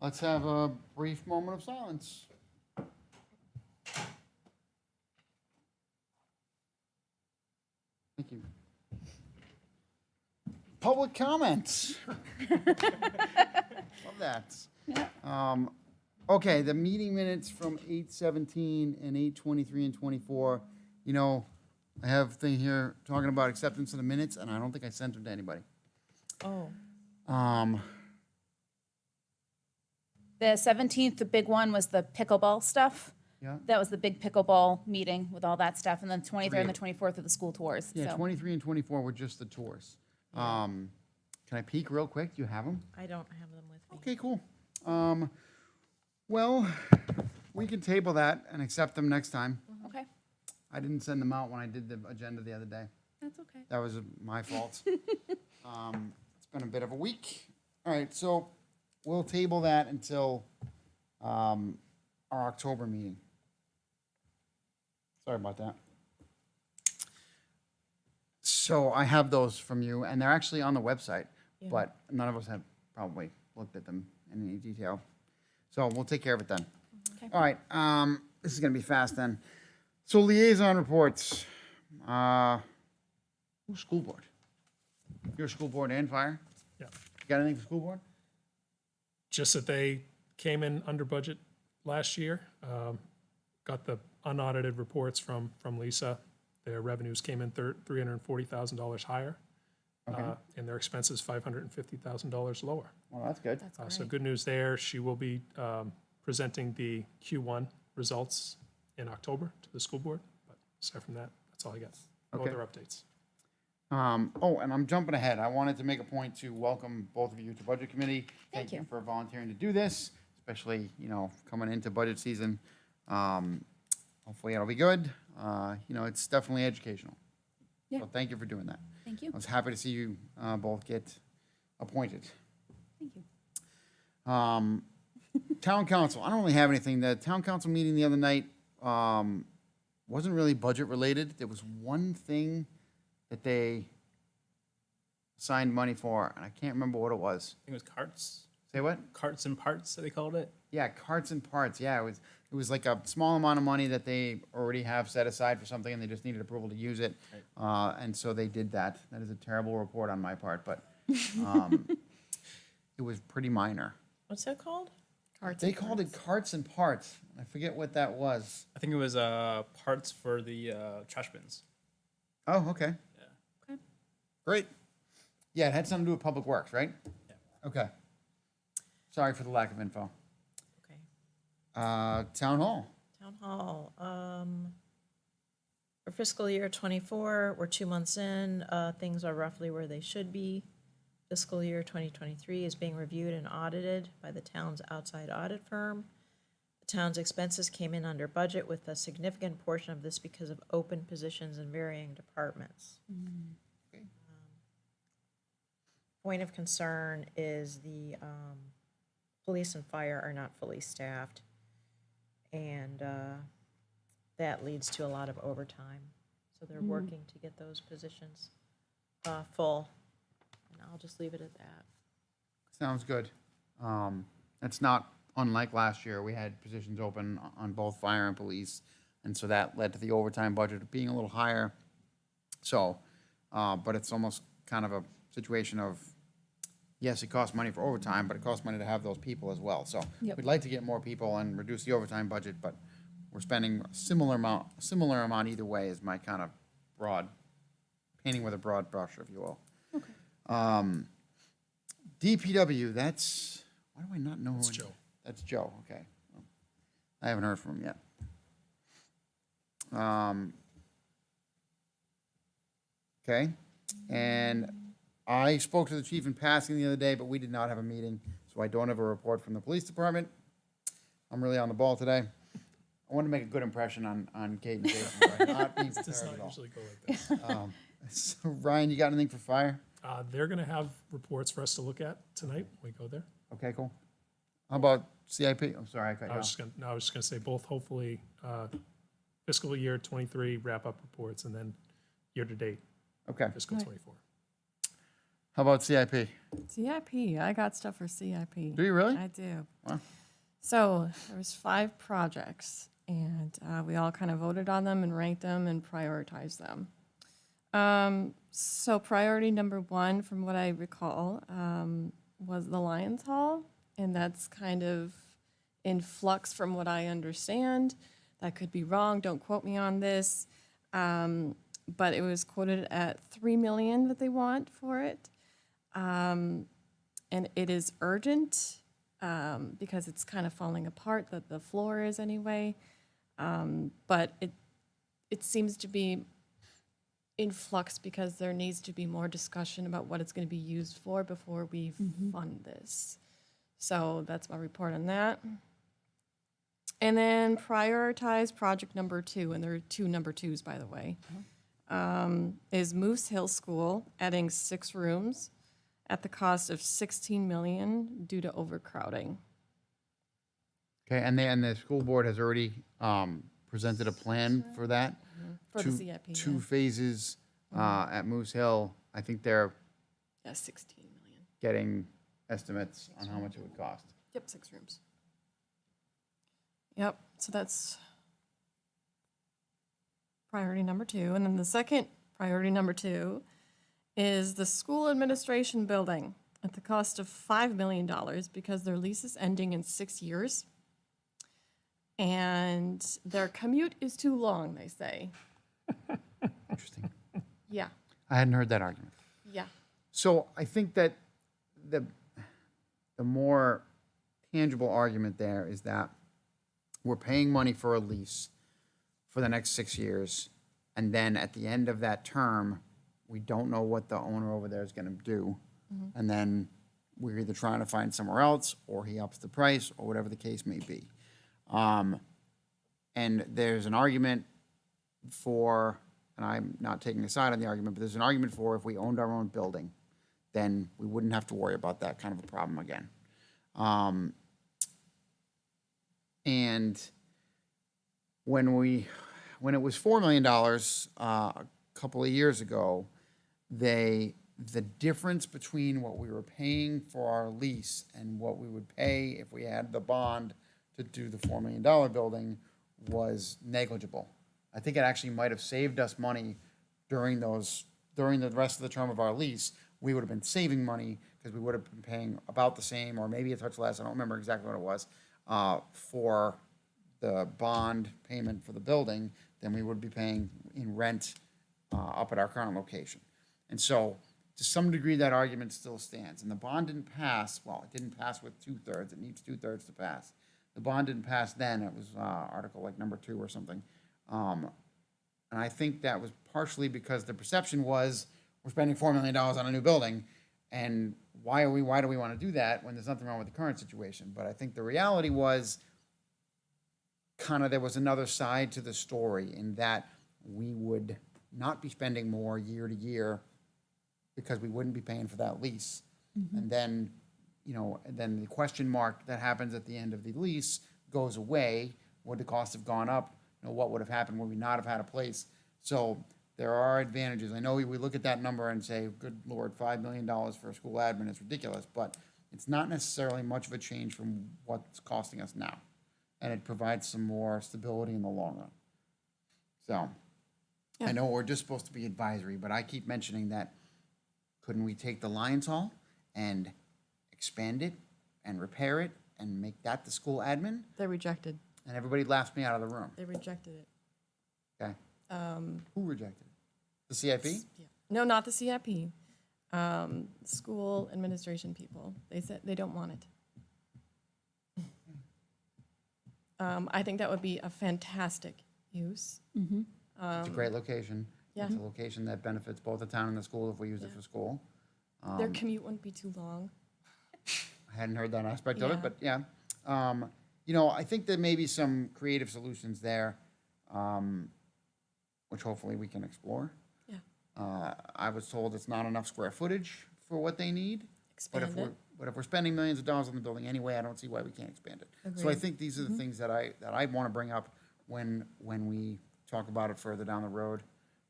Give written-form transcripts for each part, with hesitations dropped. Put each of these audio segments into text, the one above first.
Let's have a brief moment of silence. Thank you. Public comments. Love that. Okay, the meeting minutes from 8:17 and 8:23 and 24. You know, I have a thing here talking about acceptance of the minutes, and I don't think I sent them to anybody. Oh. The 17th, the big one was the pickleball stuff. Yeah. That was the big pickleball meeting with all that stuff. And then 23rd and the 24th are the school tours. Yeah, So 23 and 24 were just the tours. Can I peek real quick? Do you have them? I don't have them with me. Okay, cool. Well, we can table that and accept them next time. Okay, I didn't send them out when I did the agenda the other day. that's okay. That was my fault. It's been a bit of a week. All right, so we'll table that until our October meeting. Sorry about that. So I have those from you, and they're actually on the website, Yeah. but none of us have probably looked at them in any detail. So we'll take care of it then. Okay. All right, this is gonna be fast then. So liaison reports. Who's school board? You're school board and fire? Yeah. You got anything for school board? Just that they came in under budget last year. Got the unaudited reports from Lisa. Their revenues came in $340,000 higher. And their expenses $550,000 lower. Well, that's good. That's So great. good news there. She will be presenting the Q1 results in October to the school board. But aside from that, that's all I got. No Okay. other updates. Oh, and I'm jumping ahead. I wanted to make a point to welcome both of you to Budget Committee. Thank you. For volunteering to do this, especially, you know, coming into budget season. Hopefully it'll be good. You know, it's definitely educational. Yeah. So thank you for doing that. Thank you. I was happy to see you both get appointed. Thank you. Town council, I don't really have anything. The town council meeting the other night wasn't really budget related. There was one thing that they assigned money for, and I can't remember what it was. I think it was carts, Say what? carts and parts that they called it. Yeah, carts and parts. Yeah, it was like a small amount of money that they already have set aside for something, and they just needed approval to use it. And so they did that. That is a terrible report on my part, but it was pretty minor. What's that called? They called it carts and parts. I forget what that was. I think it was parts for the trash bins. Oh, okay. Yeah. Okay. Great. Yeah, it had something to do with Public Works, right? Yeah. Okay. Sorry for the lack of info. Okay. Town Hall. Town Hall, for fiscal year '24, we're 2 months in, things are roughly where they should be. Fiscal year 2023 is being reviewed and audited by the town's outside audit firm. The town's expenses came in under budget with a significant portion of this because of open positions in varying departments. Okay. Point of concern is the police and fire are not fully staffed. And that leads to a lot of overtime. So they're working to get those positions full. And I'll just leave it at that. Sounds good. That's not unlike last year. We had positions open on both fire and police, and so that led to the overtime budget being a little higher. So, but it's almost kind of a situation of, yes, it costs money for overtime, but it costs money to have those people as well. So Yep. we'd like to get more people and reduce the overtime budget, but we're spending a similar amount either way is my kind of broad, painting with a broad brush, if you will. DPW, that's, why do I not know? That's who- Joe. That's Joe, okay. I haven't heard from him yet. Okay, and I spoke to the chief in passing the other day, but we did not have a meeting, so I don't have a report from the police department. I'm really on the ball today. I wanted to make a good impression on Kate and Jason, by not being Does prepared not at all. usually go like this. So Ryan, you got anything for fire? They're going to have reports for us to look at tonight when we go there. Okay, cool. How about CIP? I'm sorry, I cut you I off. was just going to say both hopefully fiscal year '23 wrap-up reports and then year-to-date Okay. fiscal Right. '24. How about CIP? CIP, I got stuff for CIP. Do you really? I do. Wow. So there was 5 projects, and we all kind of voted on them and ranked them and prioritized them. So priority number 1, from what I recall, was the Lions Hall, and that's kind of in flux from what I understand. That could be wrong, don't quote me on this. But it was quoted at $3 million that they want for it. And it is urgent because it's kind of falling apart, that the floor is anyway. But it seems to be in flux because there needs to be more discussion about what it's going to be used for before we fund this. So that's my report on that. And then prioritize project number 2, and there are 2 number 2s, by the way, is Moose Hill School, adding 6 rooms at the cost of $16 million due to overcrowding. Okay, and the school board has already presented a plan for that. For the CIP, Two yeah. phases at Moose Hill. I think they're Yeah, $16 million. getting estimates on how much it would cost. Yep, 6 rooms. Yep, so that's priority number 2. And then the second priority number 2 is the school administration building at the cost of $5 million because their lease is ending in 6 years. And their commute is too long, they say. Interesting. Yeah, I hadn't heard that argument. yeah. So I think that the more tangible argument there is that we're paying money for a lease for the next 6 years, and then at the end of that term, we don't know what the owner over there is going to do, and then we're either trying to find somewhere else, or he ups the price, or whatever the case may be. And there's an argument for, and I'm not taking a side on the argument, but there's an argument for if we owned our own building, then we wouldn't have to worry about that kind of a problem again. And when it was $4 million a couple of years ago, the difference between what we were paying for our lease and what we would pay if we had the bond to do the $4 million building was negligible. I think it actually might have saved us money during the rest of the term of our lease. We would have been saving money because we would have been paying about the same, or maybe a touch less, I don't remember exactly what it was, for the bond payment for the building than we would be paying in rent up at our current location. And so, to some degree, that argument still stands. And the bond didn't pass, well, it didn't pass with 2/3, it needs 2/3 to pass. The bond didn't pass then, it was article like number 2 or something. And I think that was partially because the perception was, we're spending $4 million on a new building, and why do we want to do that when there's nothing wrong with the current situation? But I think the reality was, kind of there was another side to the story in that we would not be spending more year to year because we wouldn't be paying for that lease. And then, then the question mark that happens at the end of the lease goes away. Would the costs have gone up? What would have happened? Would we not have had a place? So there are advantages. I know we look at that number and say, good Lord, $5 million for a school admin is ridiculous, but it's not necessarily much of a change from what's costing us now. And it provides some more stability in the long run. So I know we're just supposed to be advisory, but I keep mentioning that couldn't we take the Lions Hall and expand it and repair it and make that the school admin? They rejected. And everybody laughed me out of the room. They rejected it. Okay. Who rejected it? The CIP? Yeah. No, not the CIP. School administration people. They said they don't want it. I think that would be a fantastic use. It's a great location. Yeah. It's a location that benefits both the town and the school if we use it for school. Their commute wouldn't be too long. I hadn't heard that aspect of it, Yeah. but yeah. I think there may be some creative solutions there, which hopefully we can explore. Yeah. I was told it's not enough square footage for what they need. Expand it. But if we're spending millions of dollars on the building anyway, I don't see why we can't expand it. So I Agreed. think these are the things that I want to bring up when we talk about it further down the road.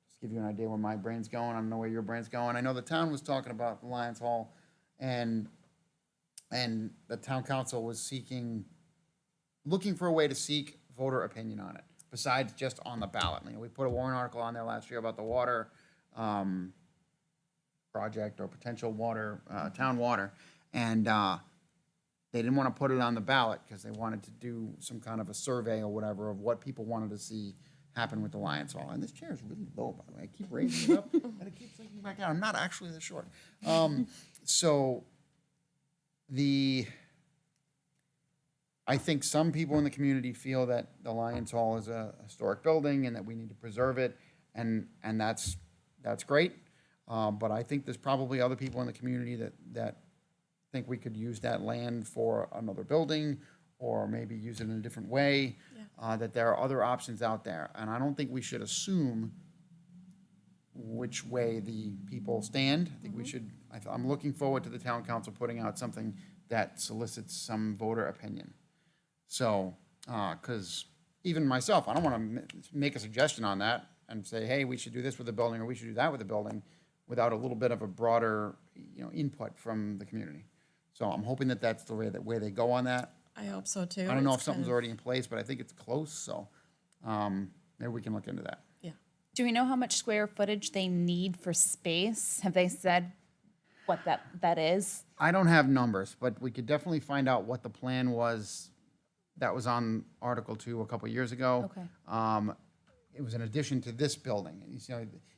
Just give you an idea where my brain's going. I don't know where your brain's going. I know the town was talking about the Lions Hall, and the town council was looking for a way to seek voter opinion on it, besides just on the ballot. You know, we put a warrant article on there last year about the water project or potential water, town water, and they didn't want to put it on the ballot because they wanted to do some kind of a survey or whatever of what people wanted to see happen with the Lions Hall. And this chair is really low, by the way. I keep raising it up, and it keeps sinking back down. I'm not actually this short. So I think some people in the community feel that the Lions Hall is a historic building and that we need to preserve it, and that's great. But I think there's probably other people in the community that think we could use that land for another building, or maybe use it in a different way, that there are other options out there. And I don't think we should assume which way the people stand. I think we should, I'm looking forward to the town council putting out something that solicits some voter opinion. So, because even myself, I don't want to make a suggestion on that and say, hey, we should do this with the building, or we should do that with the building, without a little bit of a broader, input from the community. So I'm hoping that that's the way they go on that. I hope so too. I don't know if It's something's kind of- already in place, but I think it's close, so maybe we can look into that. Yeah. Do we know how much square footage they need for space? Have they said what that is? I don't have numbers, but we could definitely find out what the plan was that was on Article 2 a couple years ago. Okay. It was an addition to this building.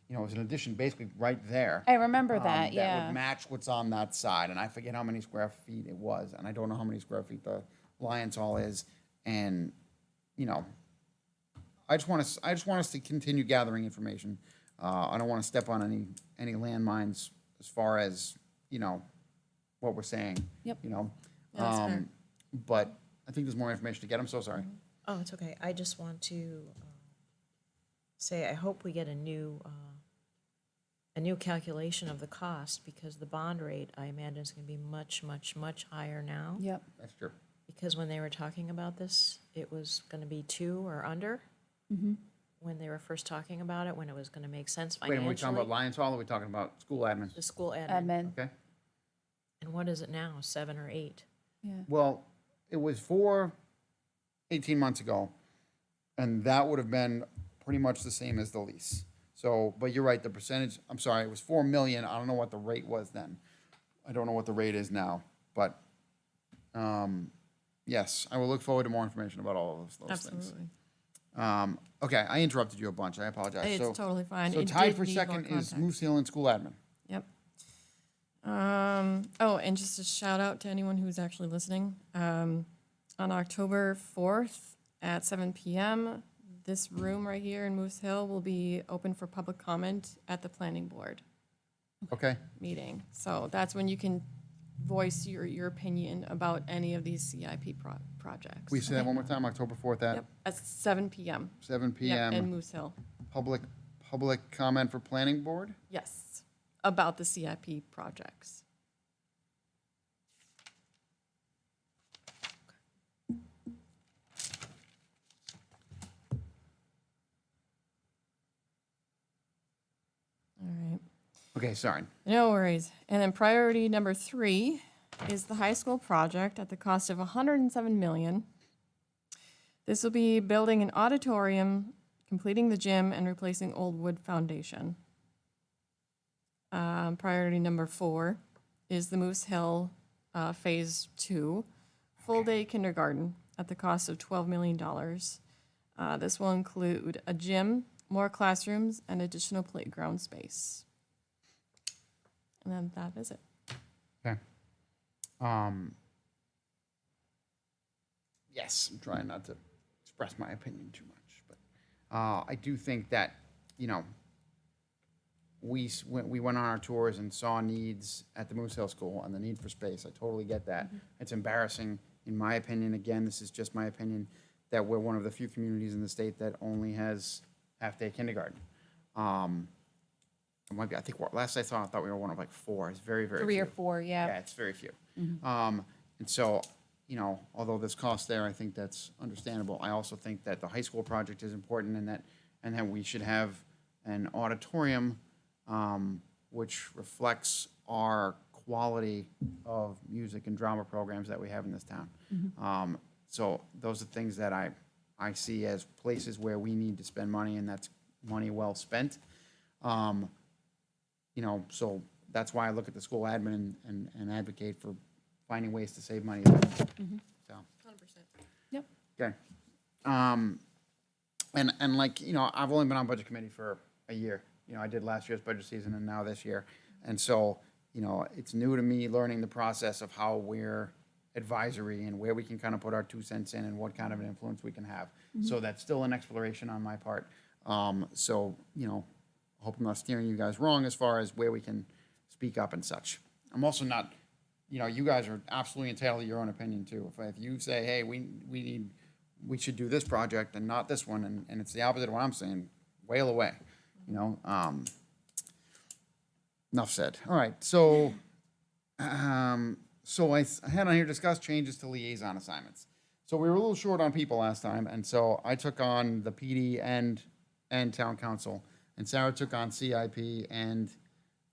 It was an addition basically right there. I remember that, That yeah. would match what's on that side, and I forget how many square feet it was, and I don't know how many square feet the Lions Hall is, and, I just want us to continue gathering information. I don't want to step on any landmines as far as, what we're saying. Yep. Yeah, that's fair. But I think there's more information to get. I'm so sorry. Oh, it's okay. I just want to say, I hope we get a new calculation of the cost, because the bond rate, I imagine, is going to be much, much, much higher now. Yep. That's true. Because when they were talking about this, it was going to be 2 or under. When they were first talking about it, when it was going to make sense Wait, are we talking financially. about Lions Hall, or are we talking about school admin? The school admin. Admin. Okay. And what is it now, 7 or 8? Yeah. Well, it was 18 months ago, and that would have been pretty much the same as the lease. So, but you're right, the percentage, I'm sorry, it was 4 million. I don't know what the rate was then. I don't know what the rate is now, but, yes, I will look forward to more information about all of those things. Absolutely. Okay, I interrupted you a bunch. I apologize. It's So- totally fine. So It tied did for need more second is context. Moose Hill and school admin. Yep. Oh, and just a shout out to anyone who's actually listening. On October 4th at 7 p.m., this room right here in Moose Hill will be open for public comment at the planning board Okay, meeting. So that's when you can voice your opinion about any of these CIP projects. we say that one more time, October 4th at Yep, at 7 p.m. 7 Yep, PM. in Moose Hill. Public comment for planning board? Yes, about the CIP projects. All right. Okay, sorry. No worries. And then priority number 3 is the high school project at the cost of $107 million. This will be building an auditorium, completing the gym, and replacing old wood foundation. Priority number 4 is the Moose Hill Phase 2, full-day kindergarten at the cost of $12 million. This will include a gym, more classrooms, and additional playground space. And then that is it. Okay. Yes, I'm trying not to express my opinion too much, but I do think that, we went on our tours and saw needs at the Moose Hill School and the need for space. I totally get that. It's embarrassing, in my opinion, again, this is just my opinion, that we're one of the few communities in the state that only has half-day kindergarten. It might be, I think, last I saw, I thought we were one of like 4. It's very, very 3 few. or 4, Yeah, yeah. it's very few. And so, although there's cost there, I think that's understandable. I also think that the high school project is important, and that we should have an auditorium, which reflects our quality of music and drama programs that we have in this town. So those are things that I see as places where we need to spend money, and that's money well spent. You know, so that's why I look at the school admin and advocate for finding ways to save money there. So, 100%. Yep. okay. And like, you know, I've only been on budget committee for a year. You know, I did last year's budget season and now this year. And so, you know, it's new to me learning the process of how we're advisory and where we can kind of put our 2 cents in and what kind of an influence we can have. So that's still an exploration on my part. So, you know, I hope I'm not steering you guys wrong as far as where we can speak up and such. I'm also not, you know, you guys are absolutely entitled to your own opinion too. If you say, hey, we should do this project and not this one, and it's the opposite of what I'm saying, whale away, you know? Enough said. All right, so, so I had on here discuss changes to liaison assignments. So we were a little short on people last time, and so I took on the PD and town council, and Sarah took on CIP and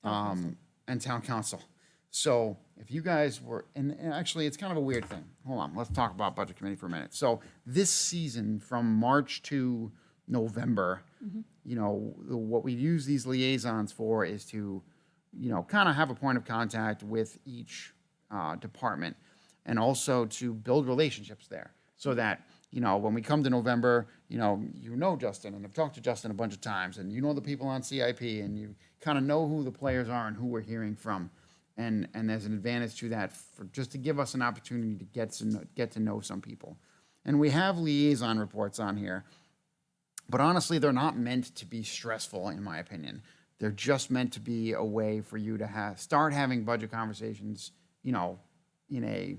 town council. So if you guys were, and actually, it's kind of a weird thing. Hold on, let's talk about budget committee for a minute. So this season, from March to November, you know, what we use these liaisons for is to, you know, kind of have a point of contact with each department, and also to build relationships there, so that, you know, when we come to November, you know Justin, and I've talked to Justin a bunch of times, and you know the people on CIP, and you kind of know who the players are and who we're hearing from. And there's an advantage to that, for just to give us an opportunity to get to know some people. And we have liaison reports on here, but honestly, they're not meant to be stressful, in my opinion. They're just meant to be a way for you to start having budget conversations, you know, in a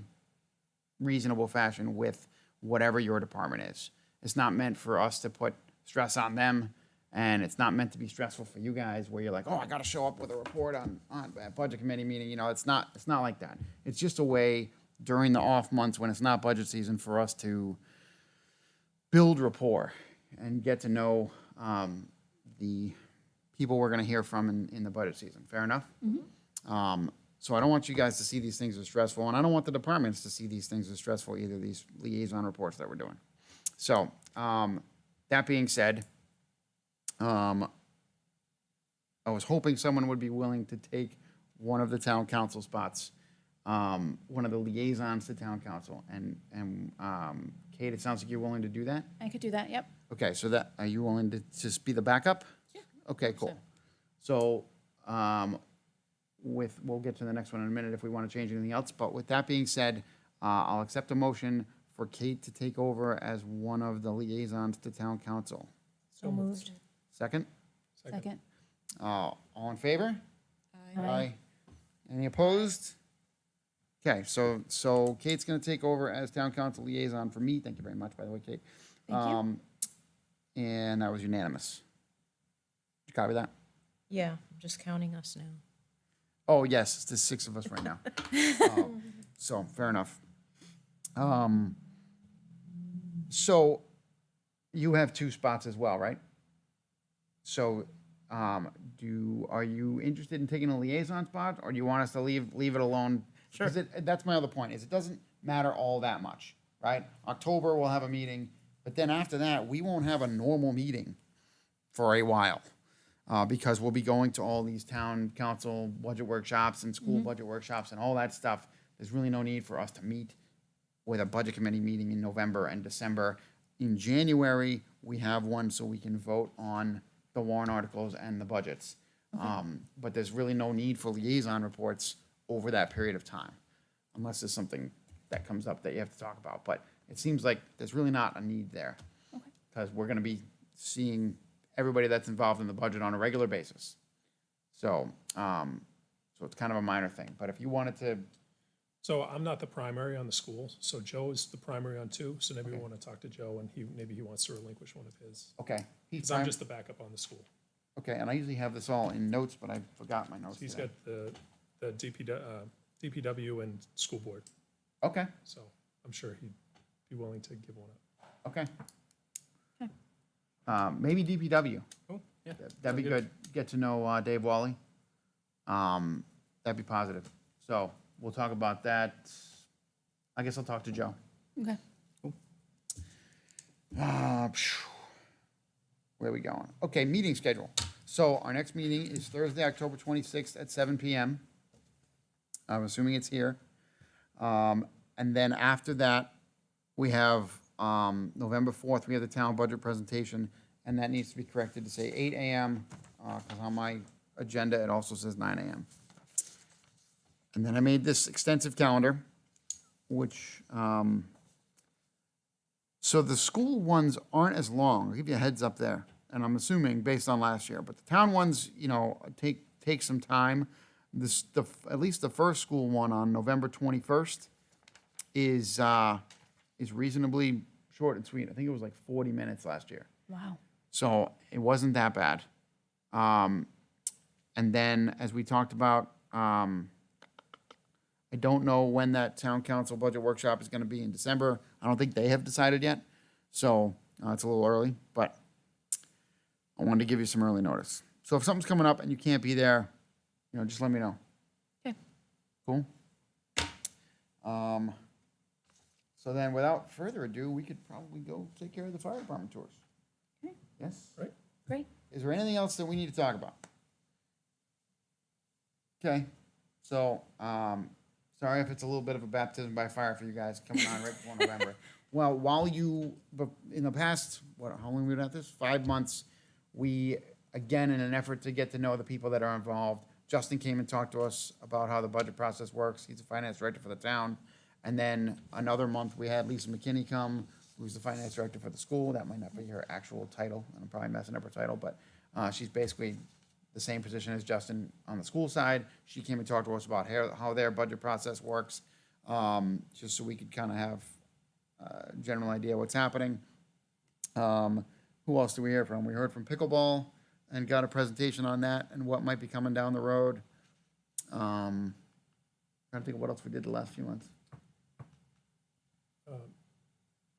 reasonable fashion with whatever your department is. It's not meant for us to put stress on them. And it's not meant to be stressful for you guys, where you're like, oh, I got to show up with a report on a budget committee meeting. You know, it's not like that. It's just a way during the off months when it's not budget season for us to build rapport and get to know the people we're going to hear from in the budget season. Fair enough? So I don't want you guys to see these things as stressful, and I don't want the departments to see these things as stressful either, these liaison reports that we're doing. So that being said, I was hoping someone would be willing to take one of the town council spots, one of the liaisons to town council. And Kate, it sounds like you're willing to do that? I could do that, yep. Okay, so are you willing to just be the backup? Yeah. Okay, cool. So, we'll get to the next one in a minute if we want to change anything else. But with that being said, I'll accept a motion for Kate to take over as one of the liaisons to town council. So moved. Second? Second. All in favor? Aye. Any opposed? Okay, so Kate's gonna take over as town council liaison for me. Thank you very much, by the way, Kate. Thank you. And that was unanimous. Did you copy that? Yeah, I'm just counting us now. Oh, yes, there's 6 of us right now. So, fair enough. So, you have 2 spots as well, right? So, are you interested in taking a liaison spot, or do you want us to leave it alone? Sure. Because that's my other point, is it doesn't matter all that much, right? October, we'll have a meeting, but then after that, we won't have a normal meeting for a while, because we'll be going to all these town council budget workshops and school budget workshops and all that stuff. There's really no need for us to meet with a budget committee meeting in November and December. In January, we have one so we can vote on the warrant articles and the budgets. But there's really no need for liaison reports over that period of time, unless there's something that comes up that you have to talk about. But it seems like there's really not a need there, because we're gonna be seeing everybody that's involved in the budget on a regular basis. So, so it's kind of a minor thing, but if you wanted to, So I'm not the primary on the school, so Joe is the primary on 2, so maybe we want to talk to Joe, and maybe he wants to relinquish one of his. okay. Because I'm just the backup on the school. Okay, and I usually have this all in notes, but I forgot my notes He's today. got the DPW and school board, Okay, so I'm sure he'd be willing to give one up. okay. Okay. Maybe DPW. Cool. Yeah. That'd be good. Get to know Dave Wally. That'd be positive. So we'll talk about that. I guess I'll talk to Joe. Okay. Where are we going? Okay, meeting schedule. So our next meeting is Thursday, October 26th at 7 PM. I'm assuming it's here. And then after that, we have November 4th, we have the town budget presentation, and that needs to be corrected to say 8 AM, because on my agenda, it also says 9 AM. And then I made this extensive calendar, which, so the school ones aren't as long. I'll give you a heads up there, and I'm assuming based on last year, but the town ones, you know, take some time. At least the first school one on November 21st is reasonably short and sweet. I think it was like 40 minutes last year. Wow. So it wasn't that bad. And then, as we talked about, I don't know when that town council budget workshop is gonna be in December. I don't think they have decided yet, so it's a little early, but I wanted to give you some early notice. So if something's coming up and you can't be there, you know, just let me know. Okay. Cool? So then, without further ado, we could probably go take care of the fire department tours. Okay. Yes? Right. Great. Is there anything else that we need to talk about? Okay, so, sorry if it's a little bit of a baptism by fire for you guys coming on right before November. Well, but in the past, how long have we been at this? 5 months, we, again, in an effort to get to know the people that are involved, Justin came and talked to us about how the budget process works. He's the finance director for the town. And then another month, we had Lisa McKinney come, who's the finance director for the school. That might not be her actual title, and I'm probably messing up her title, but she's basically the same position as Justin on the school side. She came and talked to us about how their budget process works, just so we could kind of have a general idea what's happening. Who else do we hear from? We heard from Pickleball and got a presentation on that and what might be coming down the road. Trying to think of what else we did the last few months.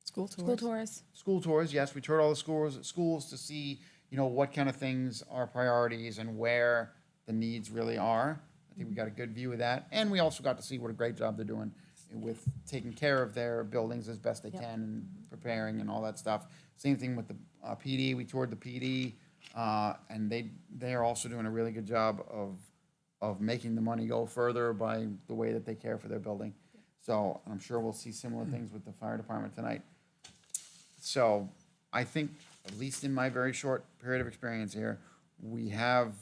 School tours. School tours. School tours, yes, we toured all the schools to see, you know, what kind of things are priorities and where the needs really are. I think we got a good view of that, and we also got to see what a great job they're doing with taking care of their buildings as best they Yep. can and preparing and all that stuff. Same thing with the PD, we toured the PD, and they're also doing a really good job of making the money go further by the way that they care for their building. So I'm sure we'll see similar things with the fire department tonight. So I think, at least in my very short period of experience here, we have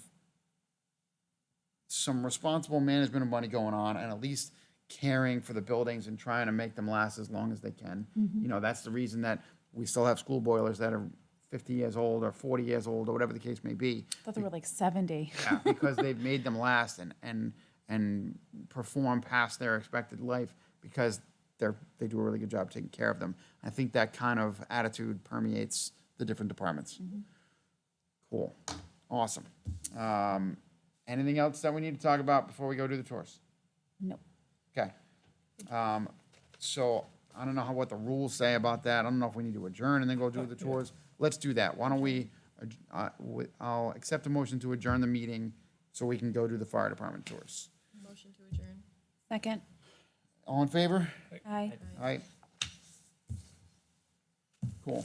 some responsible management of money going on and at least caring for the buildings and trying to make them last as long as they can. You know, that's the reason that we still have school boilers that are 50 years old or 40 years old or whatever the case may be. I thought they were like 70. Yeah, because they've made them last and perform past their expected life because they do a really good job taking care of them. I think that kind of attitude permeates the different departments. Cool. Awesome. Anything else that we need to talk about before we go do the tours? Nope. Okay. So I don't know what the rules say about that. I don't know if we need to adjourn and then go do the tours. Let's do that. Why don't we, I'll accept a motion to adjourn the meeting so we can go do the fire department tours. Motion to adjourn. Second. All in favor? Aye. All right. Cool.